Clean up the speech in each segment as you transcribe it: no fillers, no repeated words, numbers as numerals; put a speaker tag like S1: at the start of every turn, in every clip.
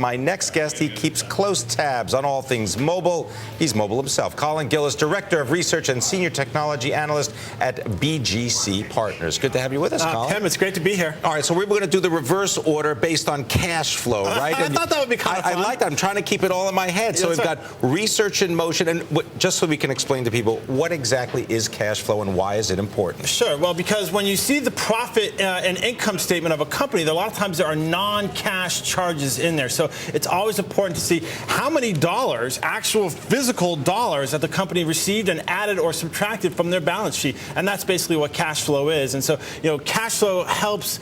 S1: My next guest, he keeps close tabs on all things mobile. He's mobile himself. Colin Gillis, Director of Research and Senior Technology Analyst at BGC Partners. Good to have you with us, Colin.
S2: Pimm, it's great to be here.
S1: All right, so we're going to do the reverse order based on cash flow, right?
S2: I thought that would be kind of fun.
S1: I like that. I'm trying to keep it all in my head. So we've got research in motion. And just so we can explain to people, what exactly is cash flow and why is it important?
S2: Sure. Well, because when you see the profit and income statement of a company, a lot of times there are non-cash charges in there. So it's always important to see how many dollars, actual physical dollars, that the company received and added or subtracted from their balance sheet. And that's basically what cash flow is. And so, cash flow helps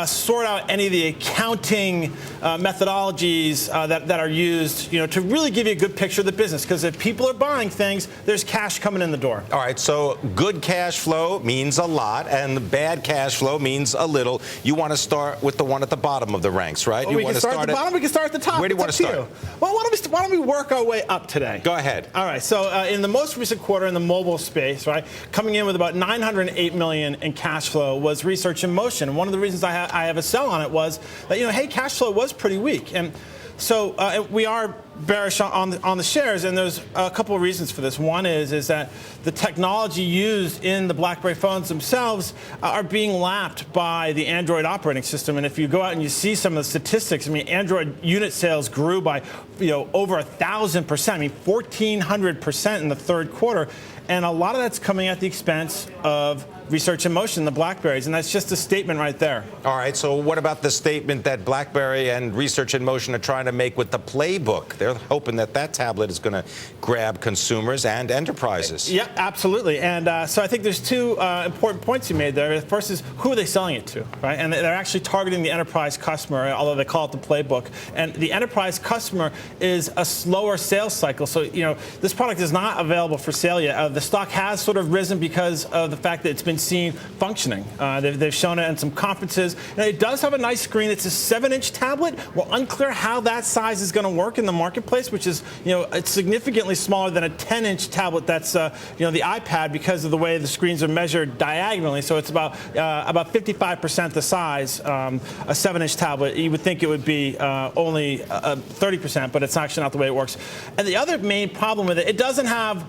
S2: sort out any of the accounting methodologies that are used, to really give you a good picture of the business. Because if people are buying things, there's cash coming in the door.
S1: All right, so good cash flow means a lot, and bad cash flow means a little. You want to start with the one at the bottom of the ranks, right?
S2: We can start at the bottom, we can start at the top.
S1: Where do you want to start?
S2: Well, why don't we work our way up today?
S1: Go ahead.
S2: All right, so in the most recent quarter in the mobile space, right, coming in with about $908 million in cash flow was Research in Motion. And one of the reasons I have a sell on it was that, hey, cash flow was pretty weak. And so we are bearish on the shares, and there's a couple of reasons for this. One is that the technology used in the BlackBerry phones themselves are being lapped by the Android operating system. And if you go out and you see some of the statistics, Android unit sales grew by over 1,000%, 1,400% in the third quarter, and a lot of that's coming at the expense of Research in Motion, the BlackBerries, and that's just a statement right there.
S1: All right, so what about the statement that BlackBerry and Research in Motion are trying to make with the Playbook? They're hoping that tablet is going to grab consumers and enterprises.
S2: Yeah, absolutely. And so I think there's two important points you made there. The first is, who are they selling it to, right? And they're actually targeting the enterprise customer, although they call it the Playbook. And the enterprise customer is a slower sales cycle. So, this product is not available for sale yet. The stock has sort of risen because of the fact that it's been seen functioning. They've shown it in some conferences. It does have a nice screen. It's a 7-inch tablet. We're unclear how that size is going to work in the marketplace, which is, it's significantly smaller than a 10-inch tablet that's, the iPad, because of the way the screens are measured diagonally. So it's about 55% the size. A 7-inch tablet, you would think it would be only 30%, but it's actually not the way it works. And the other main problem with it, it doesn't have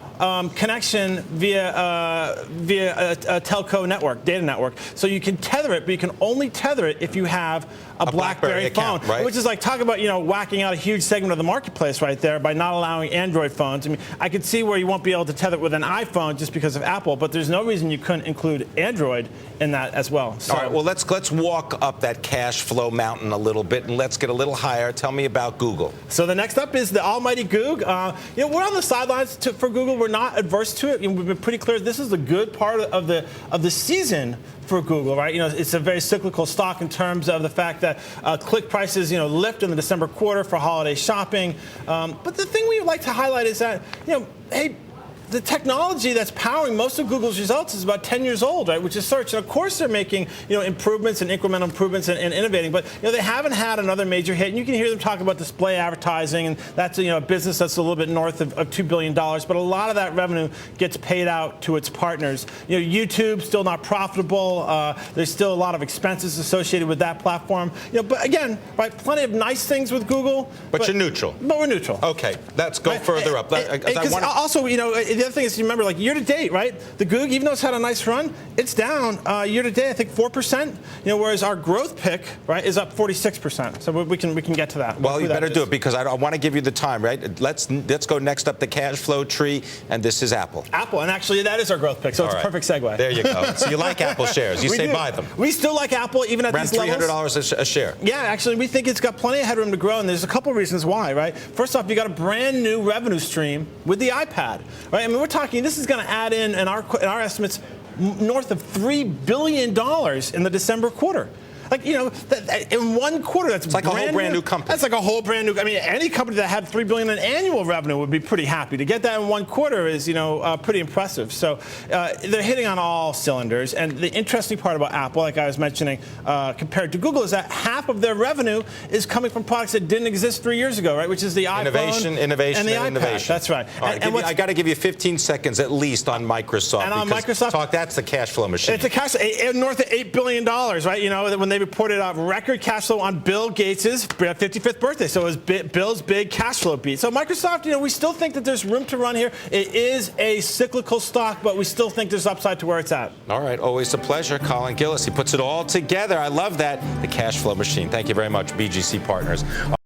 S2: connection via a telco network, data network. So you can tether it, but you can only tether it if you have a BlackBerry phone,
S1: account, right?
S2: Which is like, talk about, whacking out a huge segment of the marketplace right there by not allowing Android phones. I could see where you won't be able to tether it with an iPhone just because of Apple, but there's no reason you couldn't include Android in that as well. So,
S1: all right, well, let's walk up that cash flow mountain a little bit, and let's get a little higher. Tell me about Google.
S2: So the next up is the almighty Goog. We're on the sidelines for Google. We're not adverse to it. We've been pretty clear this is the good part of the season for Google, right? It's a very cyclical stock in terms of the fact that click prices, lift in the December quarter for holiday shopping. But the thing we would like to highlight is that, hey, the technology that's powering most of Google's results is about 10 years old, right? Which is search. And of course, they're making improvements and incremental improvements and innovating, but they haven't had another major hit. And you can hear them talk about display advertising, and that's a business that's a little bit north of $2 billion. But a lot of that revenue gets paid out to its partners. YouTube still not profitable. There's still a lot of expenses associated with that platform. But again, right, plenty of nice things with Google.
S1: But you're neutral.
S2: But we're neutral.
S1: Okay, let's go further up.
S2: Also, the other thing is, remember, like year to date, right? The Goog, even though it's had a nice run, it's down year to date, I think 4%. Whereas our growth pick, right, is up 46%. So we can get to that.
S1: Well, you better do it, because I want to give you the time, right? Let's go next up the cash flow tree, and this is Apple.
S2: Apple, and actually that is our growth pick, so it's a perfect segue.
S1: There you go. So you like Apple shares? You say buy them?
S2: We still like Apple, even at these levels.
S1: Around $300 a share.
S2: Yeah, actually, we think it's got plenty of headroom to grow, and there's a couple reasons why, right? First off, you got a brand new revenue stream with the iPad, right? We're talking, this is going to add in our estimates north of $3 billion in the December quarter. Like, in one quarter, it's like a whole brand new company. That's like a whole brand new. Any company that had $3 billion in annual revenue would be pretty happy. To get that in one quarter is, pretty impressive. So they're hitting on all cylinders. And the interesting part about Apple, like I was mentioning, compared to Google, is that half of their revenue is coming from products that didn't exist 3 years ago, right? Which is the iPhone,
S1: innovation,
S2: and the
S1: and
S2: iPad.
S1: Innovation.
S2: That's right.
S1: All right, I got to give you 15 seconds at least on Microsoft.
S2: And on Microsoft,
S1: that's the cash flow machine.
S2: It's a cash north of $8 billion, right? When they reported a record cash flow on Bill Gates' 55th birthday. So it was Bill's big cash flow beat. So Microsoft, we still think that there's room to run here. It is a cyclical stock, but we still think there's upside to where it's at.
S1: All right, always a pleasure. Colin Gillis, he puts it all together. I love that. The cash flow machine. Thank you very much, BGC Partners.